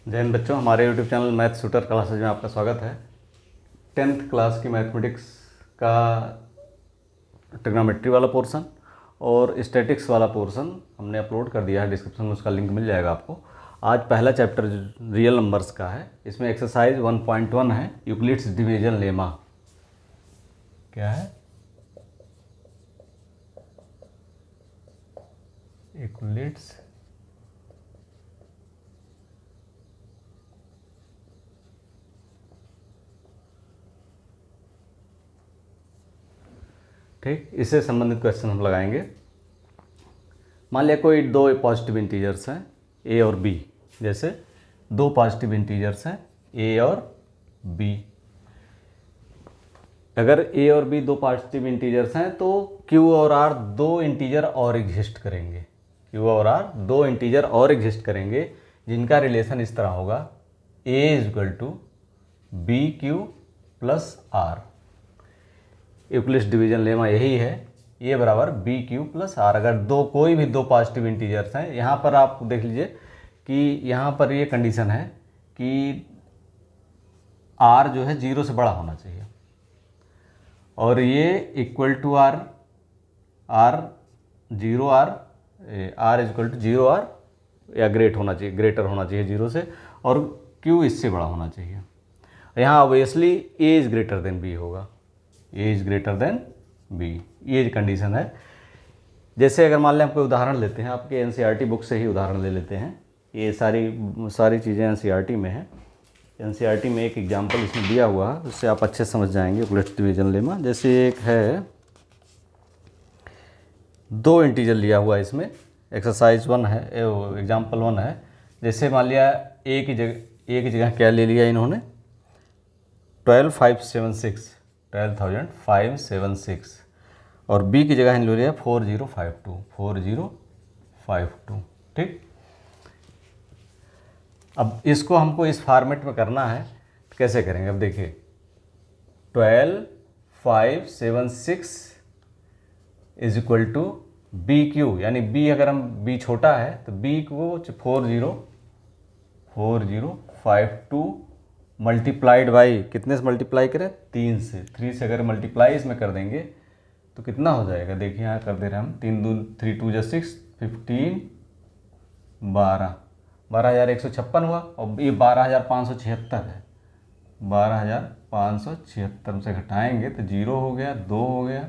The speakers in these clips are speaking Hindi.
जय हिंद बच्चों, हमारे YouTube channel math shooter classes में आपका स्वागत है। 10th क्लास की मैथमेटिक्स का ट्रिग्नोमेट्री वाला पोर्शन और स्टैटिक्स वाला पोर्शन हमने अपलोड कर दिया है। डिस्क्रिप्शन में उसका लिंक मिल जाएगा आपको। आज पहला चैप्टर रियल नंबर्स का है। इसमें एक्सरसाइज 1.1 है, यूक्लिड्स डिवीजन लेमा। क्या है? यूक्लिड्स ठीक, इससे संबंधित क्वेश्चन हम लगाएंगे। मान लिया कोई दो पॉजिटिव इंटीजर्स हैं ए और बी। जैसे दो पॉजिटिव इंटीजर्स हैं ए और बी। अगर ए और बी दो पॉजिटिव इंटीजर्स हैं तो क्यू और आर दो इंटीजर और एग्जिस्ट करेंगे। क्यू और आर दो इंटीजर और एग्जिस्ट करेंगे जिनका रिलेशन इस तरह होगा A is equal to B Q plus R. Euclid's division lemma यही है, ए बराबर बी क्यू प्लस आर। अगर कोई भी दो पॉजिटिव इंटीजर्स हैं, यहाँ पर आप देख लीजिए कि यहाँ पर ये कंडीशन है कि आर जो है 0 से बड़ा होना चाहिए और ये equal to R zero R is equal to 0 R या ग्रेटर होना चाहिए 0 से, और क्यू इससे बड़ा होना चाहिए। यहाँ obviously A is greater than B होगा, A is greater than B, ये कंडीशन है। जैसे अगर मान लें हम कोई उदाहरण लेते हैं, आपके एनसीईआरटी बुक से ही उदाहरण ले लेते हैं। ये सारी चीज़ें एनसीईआरटी में हैं। एनसीईआरटी में एक एग्जांपल इसमें दिया हुआ है, उससे आप अच्छे समझ जाएंगे यूक्लिड्स डिवीजन लेमा। जैसे एक है, दो इंटीजर लिया हुआ है इसमें, एक्सरसाइज 1 है, एग्जाम्पल 1 है। जैसे मान लिया ए की जगह क्या ले लिया इन्होंने, 12,576 और बी की जगह इन ले लिया 4052। ठीक, अब इसको हमको इस फॉर्मेट में करना है, तो कैसे करेंगे? अब देखिए 12,576 is equal to B Q, यानी बी अगर हम बी छोटा है तो बी को 4052 मल्टीप्लाइड बाई कितने से मल्टीप्लाई करें? 3 से। 3 से अगर मल्टीप्लाई इसमें कर देंगे तो कितना हो जाएगा? देखिए यहाँ कर दे रहे हैं हम, 3 दून 3 2 6 15 12,156 हुआ, और ये 12,576 है। 12,576 से घटाएंगे तो 0 हो गया, 2 हो गया,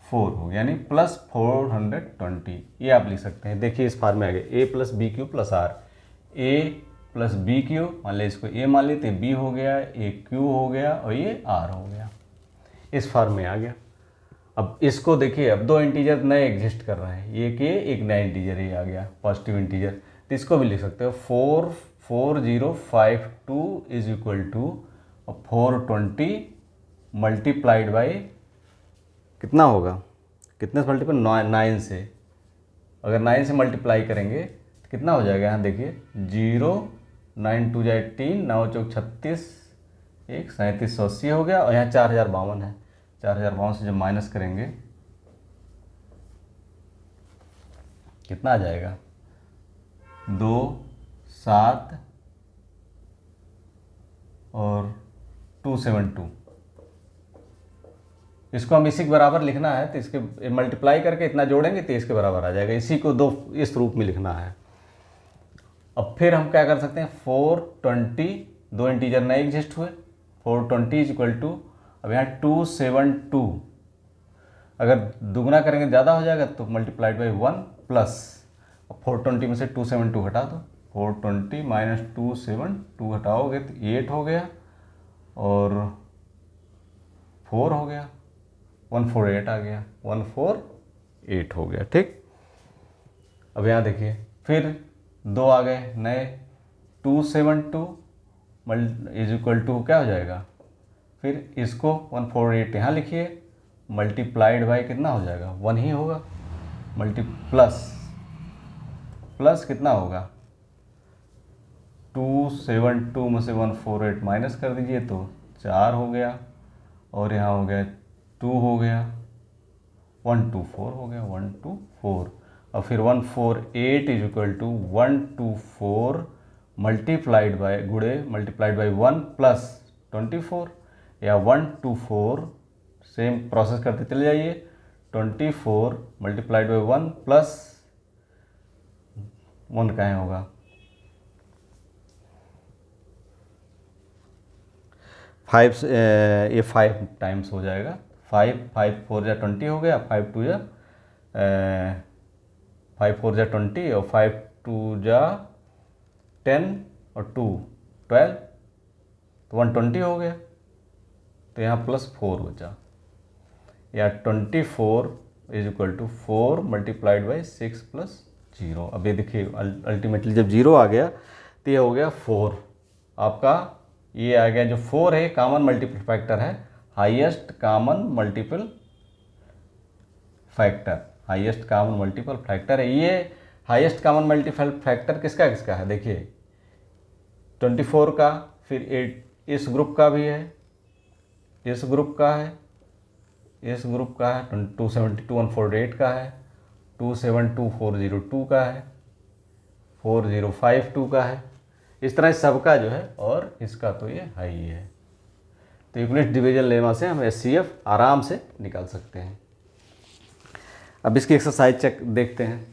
4 हो गया, यानी प्लस 420। ये आप लिख सकते हैं। देखिए इस फार्म में आ गया A plus B Q plus R. A plus B Q, मान लिया इसको ए मान लेते, बी हो गया, ए क्यू हो गया और ये आर हो गया। इस फॉर्म में आ गया। अब इसको देखिए, अब दो इंटीजर नए एग्जिस्ट कर रहे हैं, ये कि एक नया इंटीजर ये आ गया पॉजिटिव इंटीजर, तो इसको भी लिख सकते हो 4052 is equal to 420 multiplied by कितना होगा, कितने से मल्टीप्लाई? 9 से। अगर 9 से मल्टीप्लाई करेंगे तो कितना हो जाएगा? यहाँ देखिए 0 9 2 18 9 चौक 36 1 3780 हो गया, और यहाँ 4052 है। 4052 से जब माइनस करेंगे कितना आ जाएगा? 2 7 और 272। इसको हम इसी के बराबर लिखना है, तो इसके मल्टीप्लाई करके इतना जोड़ेंगे तो इसके बराबर आ जाएगा। इसी को इस रूप में लिखना है। अब फिर हम क्या कर सकते हैं, 420, दो इंटीजर नए एग्जिस्ट हुए, 420 इज इक्वल टू, अब यहाँ 272, अगर दुगना करेंगे ज़्यादा हो जाएगा तो मल्टीप्लाइड बाई 1 प्लस, 420 में से 272 हटा दो, 420 माइनस 272 हटाओगे तो 8 हो गया और 4 हो गया, 148 आ गया, 148 हो गया। ठीक, अब यहाँ देखिए फिर दो आ गए नए, 272 इज इक्वल टू क्या हो जाएगा? फिर इसको 148 यहाँ लिखिए, मल्टीप्लाइड बाई कितना हो जाएगा? 1 ही होगा, प्लस कितना होगा? 272 में से 148 माइनस कर दीजिए तो 4 हो गया, और यहाँ हो गया 2 हो गया, 124 हो गया, 124, और फिर 148 is equal to 124 multiplied by multiplied by 1 plus 24, या 1 to 4 सेम प्रोसेस करते चले जाइए। 24 मल्टीप्लाइड बाई 1 प्लस 1 कहाँ होगा, 5 ये 5 टाइम्स हो जाएगा। 5 4 जा 20 हो गया, 5 2 जा 5 4 जा 20 और 5 2 जा 10 और 2 12, तो 120 हो गया। तो यहाँ प्लस 4 बचा, या 24 is equal to 4 multiplied by 6 plus 0। अब ये देखिए अल्टीमेटली जब 0 आ गया तो ये हो गया 4 आपका, ये आ गया जो 4 है कॉमन मल्टीपल फैक्टर है, highest common multiple factor, highest common multiple factor है। ये हाईएस्ट कॉमन मल्टीपल फैक्टर किसका किसका है, देखिए 24 का, फिर 8 इस ग्रुप का भी है, इस ग्रुप का है, इस ग्रुप का है, 272 का है, 272402 का है, 4052 का है, इस तरह सबका जो है, और इसका तो ये हाई है। तो यूक्लिड डिवीजन लेमा से हम HCF आराम से निकाल सकते हैं। अब इसकी एक्सरसाइज चेक देखते हैं।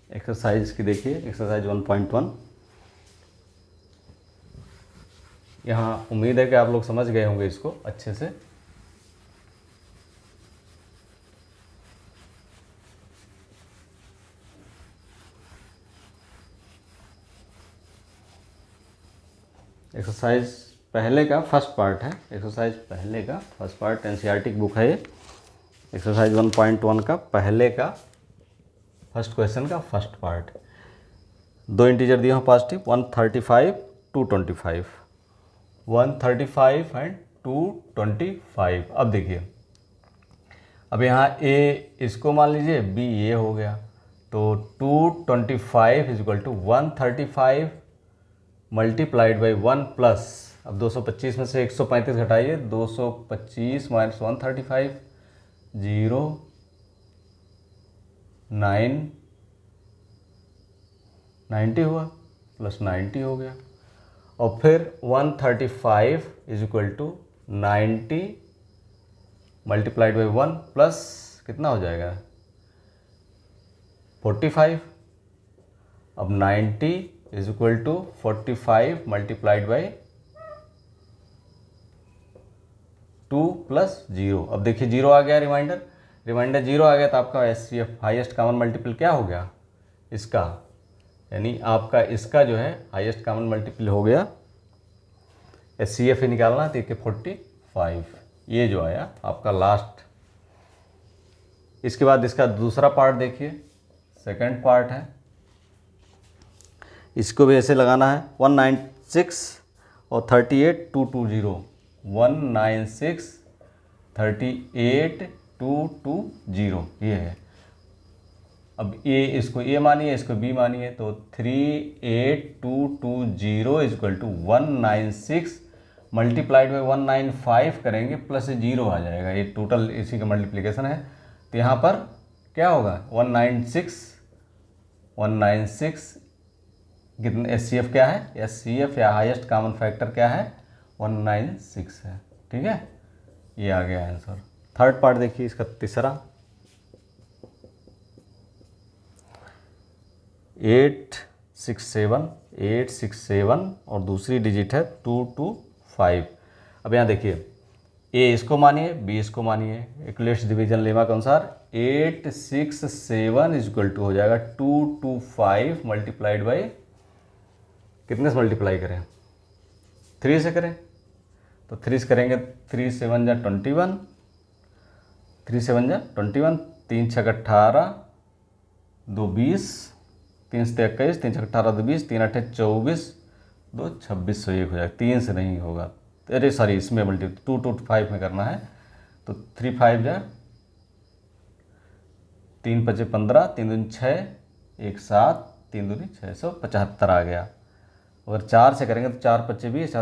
एक्सरसाइज की देखिए, एक्सरसाइज 1.1। यहाँ उम्मीद है कि आप लोग समझ गए होंगे इसको अच्छे से। एक्सरसाइज पहले का फर्स्ट पार्ट है, एक्सरसाइज पहले का फर्स्ट पार्ट NCERT की बुक है ये। एक्सरसाइज 1.1 का पहले का फर्स्ट क्वेश्चन का फर्स्ट पार्ट। दो इंटीजर दिए हैं पॉजिटिव, 135 225, 135 एंड 225। अब देखिए, अब यहाँ A इसको मान लीजिए, B ये हो गया, तो 225 is equal to 135 multiplied by 1 plus, अब 225 में से 135 घटाइए, 225 माइनस 135, 0 9 90 हुआ, प्लस 90 हो गया, और फिर 135 is equal to 90 multiplied by 1 plus कितना हो जाएगा 45। अब 90 is equal to 45 multiplied by 2 plus 0। अब देखिए 0 आ गया, रिमाइंडर 0 आ गया, तो आपका HCF हाईएस्ट कॉमन मल्टीपल क्या हो गया इसका, यानी आपका इसका जो है हाईएस्ट कॉमन मल्टीपल हो गया। HCF ही निकालना, तो 45 ये जो आया आपका लास्ट। इसके बाद इसका दूसरा पार्ट देखिए, सेकंड पार्ट है, इसको भी ऐसे लगाना है। 196 और 38 220, 196 38 220 ये है। अब ये इसको A मानिए, इसको B मानिए, तो 38220 is equal to 196 multiplied by 195 करेंगे, प्लस 0 आ जाएगा, ये टोटल इसी का मल्टीप्लिकेशन है। तो यहाँ पर क्या होगा 196 कितने, HCF क्या है, HCF या हाईएस्ट कॉमन फैक्टर क्या है 196 है, ठीक है, ये आ गया आंसर। थर्ड पार्ट देखिए इसका तीसरा, 867 और दूसरी डिजिट है 225। अब यहाँ देखिए A इसको मानिए, B इसको मानिए, यूक्लिड डिवीजन लेमा के अनुसार 867 इज इक्वल टू हो जाएगा 225 मल्टीप्लाइड बाई कितने से मल्टीप्लाई करें, 3 से करें, तो 3 से करेंगे, 3 7 जा 21, 3 7 जा 21, 3 6 18 2 20, 3 से 21, 3 6 18 2 20, 3 8 24 2 2601 हो जाएगा। 3 से नहीं होगा, अरे सॉरी इसमें मल्टी 225 में करना है, तो 3 5 जा 3 5 15, 3 दूनी 6 1 7, 3 दूनी 675 आ गया। अगर 4 से करेंगे तो 4 5 20,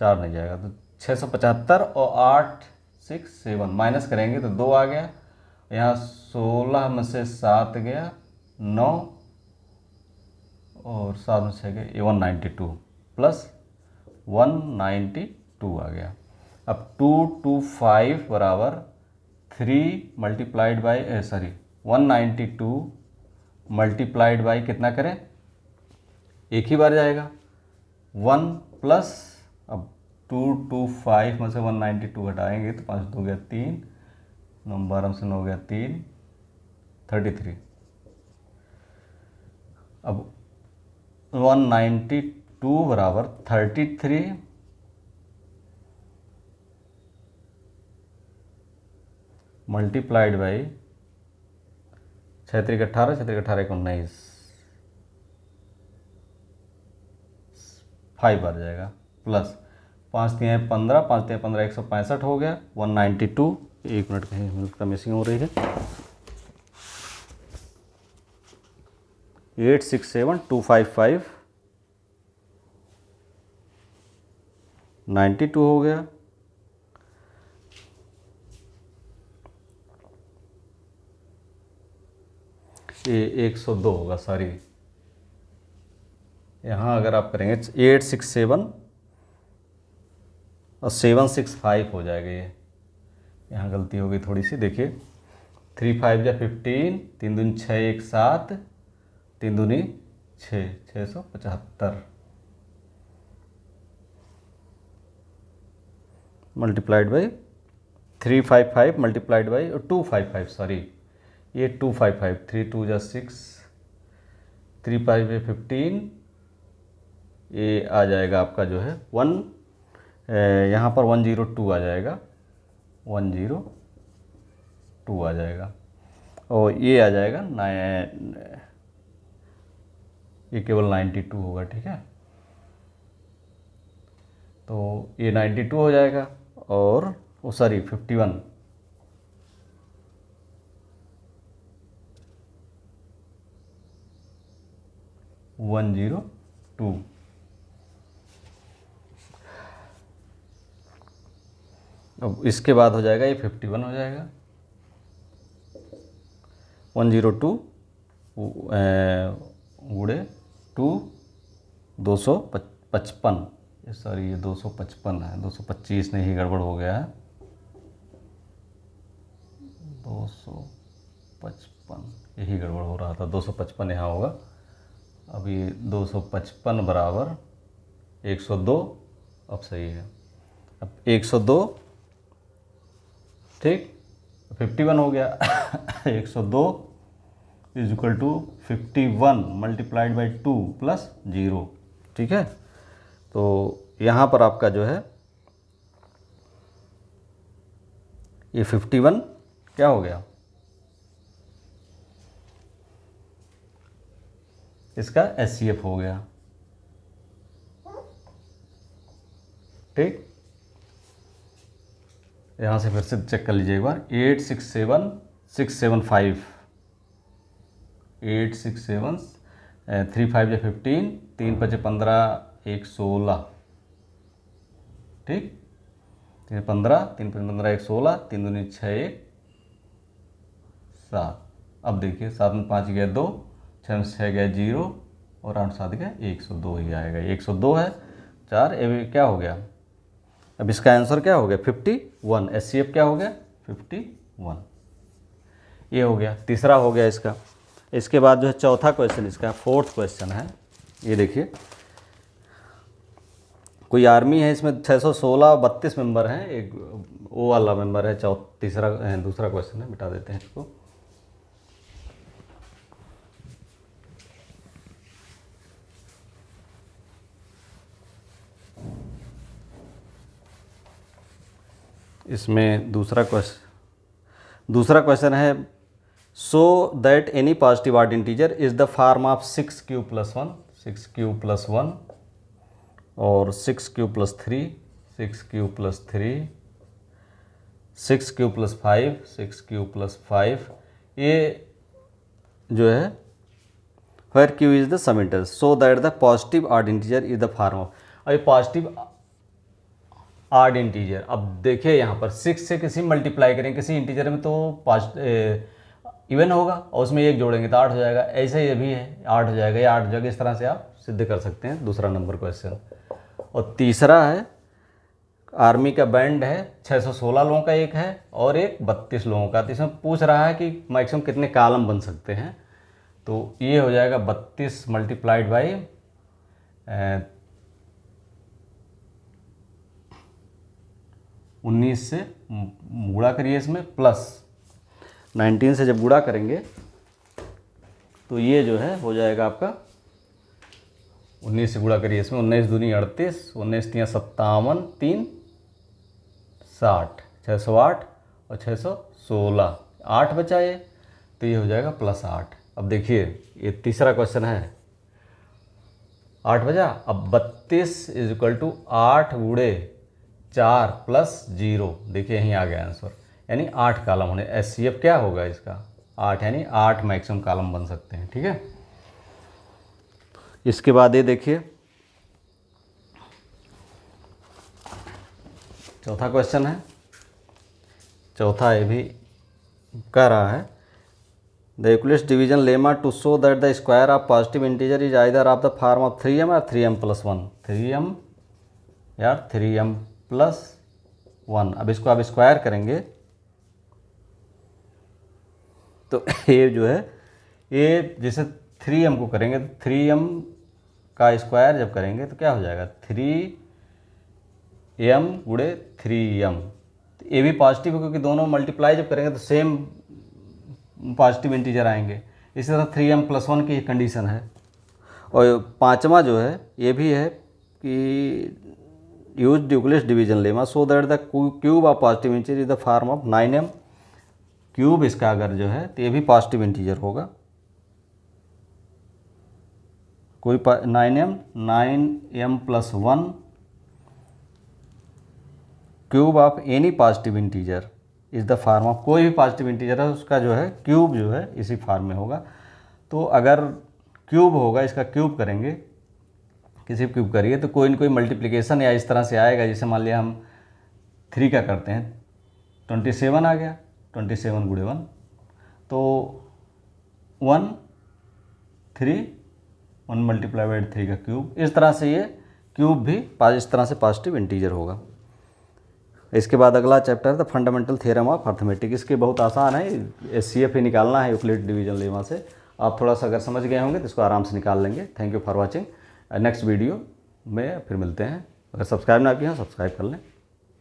4 नहीं जाएगा, तो 675 और 8 7 माइनस करेंगे तो 2 आ गया, यहाँ 16 में से 7 गया 9 और 7 में 6 गया, ये 192 प्लस 192 आ गया। अब 225 बराबर 3 मल्टीप्लाइड बाई 192 मल्टीप्लाइड बाई कितना करें, एक ही बार जाएगा 1 प्लस, अब 225 में से 192 हटाएंगे तो 5 2 गया 3, 9 12 से 9 गया 3, 33। अब 192 बराबर 33 मल्टीप्लाइड बाई 6 3 18, 6 3 18 19, 5 आ जाएगा प्लस 5 3 15, 5 3 15 165 हो गया 192। एक मिनट कहीं मिनट का मिसिंग हो रही है। 867255 92 हो गया, ये 102 होगा, सॉरी यहाँ अगर आप करेंगे 867 और 765 हो जाएगा, ये यहाँ गलती हो गई थोड़ी सी, देखिए 3 5 या 15, 3 दूनी 6 1 7, 3 दूनी 6 675 multiplied by 355 multiplied by 255, sorry ये 255, 3 2 जा 6, 3 5 या 15, ये आ जाएगा आपका जो है 1, यहाँ पर 102 आ जाएगा, 102 आ जाएगा और ये आ जाएगा ये केवल 92 होगा, ठीक है। तो ये 92 हो जाएगा और वो सॉरी 51 102। अब इसके बाद हो जाएगा ये 51 हो जाएगा 102 गुड़े 2 255, सॉरी ये 255 है, 225 नहीं, गड़बड़ हो गया है, 255 यही गड़बड़ हो रहा था, 255 यहाँ होगा। अब ये 255 बराबर 102, अब सही है, अब 102 ठीक 51 हो गया 102 is equal to 51 multiplied by 2 plus 0, ठीक है। तो यहाँ पर आपका जो है ये 51 क्या हो गया, इसका HCF हो गया, ठीक। यहाँ से फिर से चेक कर लीजिए एक बार, 867675 867 3 5 या 15, 3 5 15 1 16, ठीक, 3 15 3 15 1 16, 3 दूनी 6 1 7। अब देखिए 7 में 5 गया 2, 6 में 6 गया 0 और 8 7 गया 102 ही आएगा, 102 है 4, ये क्या हो गया, अब इसका आंसर क्या हो गया 51, HCF क्या हो गया 51, ये हो गया, तीसरा हो गया इसका। इसके बाद जो है चौथा क्वेश्चन, इसका 4th क्वेश्चन है, ये देखिए कोई आर्मी है, इसमें 616 32 मेंबर हैं, एक वो वाला मेंबर है, दूसरा क्वेश्चन है, मिटा देते हैं इसको। इसमें दूसरा क्वेश्चन है, so that any positive odd integer is the form of 6 Q plus 1 6 Q plus 1 और 6 Q plus 3 6 Q plus 3 6 Q plus 5 6 Q plus 5, ये जो है where Q is the some integer so that the positive odd integer is the form of, अब ये पॉजिटिव आड इंटीजर। अब देखिए यहाँ पर 6 से किसी मल्टीप्लाई करेंगे किसी इंटीजर में तो 5 इवन होगा और उसमें 1 जोड़ेंगे तो 8 हो जाएगा। ऐसे ही ये भी है 8 हो जाएगा, या 8 हो जाएगा। इस तरह से आप सिद्ध कर सकते हैं दूसरा नंबर क्वेश्चन। और तीसरा है आर्मी का बैंड है, 616 लोगों का एक है और एक 32 लोगों का। तो इसमें पूछ रहा है कि मैक्सिमम कितने कॉलम बन सकते हैं। तो ये हो जाएगा 32 मल्टीप्लाइड बाई 19 से गुणा करिए इसमें प्लस 19 से जब गुणा करेंगे तो ये जो है हो जाएगा आपका 19 से गुणा करिए इसमें, 19 दूनी 38, 19 तियाँ 57, 3 60, 608 और 616, 8 बचा ये, तो ये हो जाएगा +8। अब देखिए ये तीसरा क्वेश्चन है, 8 बजा। अब 32 = 8 गुणे 4 + 0, देखिए यहीं आ गया आंसर, यानी 8 कॉलम होने। HCF क्या होगा इसका 8, यानी 8 मैक्सिमम कॉलम बन सकते हैं। ठीक है, इसके बाद ये देखिए चौथा क्वेश्चन है। चौथा ये भी कह रहा है the Euclid's division lemma to show that the square of positive integer is either of the form of 3m और 3m+1, 3m या 3m+1। अब इसको आप स्क्वायर करेंगे तो ये जो है ये जैसे 3m को करेंगे तो 3m का स्क्वायर जब करेंगे तो क्या हो जाएगा 3m गुणे 3m। तो ये भी पॉजिटिव है क्योंकि दोनों मल्टीप्लाई जब करेंगे तो सेम पॉजिटिव इंटीजर आएंगे। इसी तरह 3m+1 की कंडीशन है। और पांचवा जो है ये भी है कि use Euclid's division lemma so that the cube of positive integer is the form of 9m। Cube इसका अगर जो है तो ये भी पॉजिटिव इंटीजर होगा। कोई 9m+1 cube of any positive integer is the form of, कोई भी पॉजिटिव इंटीजर है उसका जो है क्यूब जो है इसी फॉर्म में होगा। तो अगर क्यूब होगा इसका क्यूब करेंगे, किसी भी क्यूब करिए तो कोई न कोई मल्टीप्लिकेशन या इस तरह से आएगा। जैसे मान लिया हम 3 का करते हैं 27 आ गया, 27 गुणे 1 तो 1 3 1 × 3 का क्यूब। इस तरह से ये क्यूब भी इस तरह से पॉजिटिव इंटीजर होगा। इसके बाद अगला chapter the fundamental theorem of arithmetic. इसके बहुत आसान है, HCF ही निकालना है यूक्लिड डिवीजन लेमा से। आप थोड़ा सा अगर समझ गए होंगे तो इसको आराम से निकाल लेंगे। Thank you for watching. Next video में फिर मिलते हैं। अगर सब्सक्राइब ना किया सब्सक्राइब कर लें।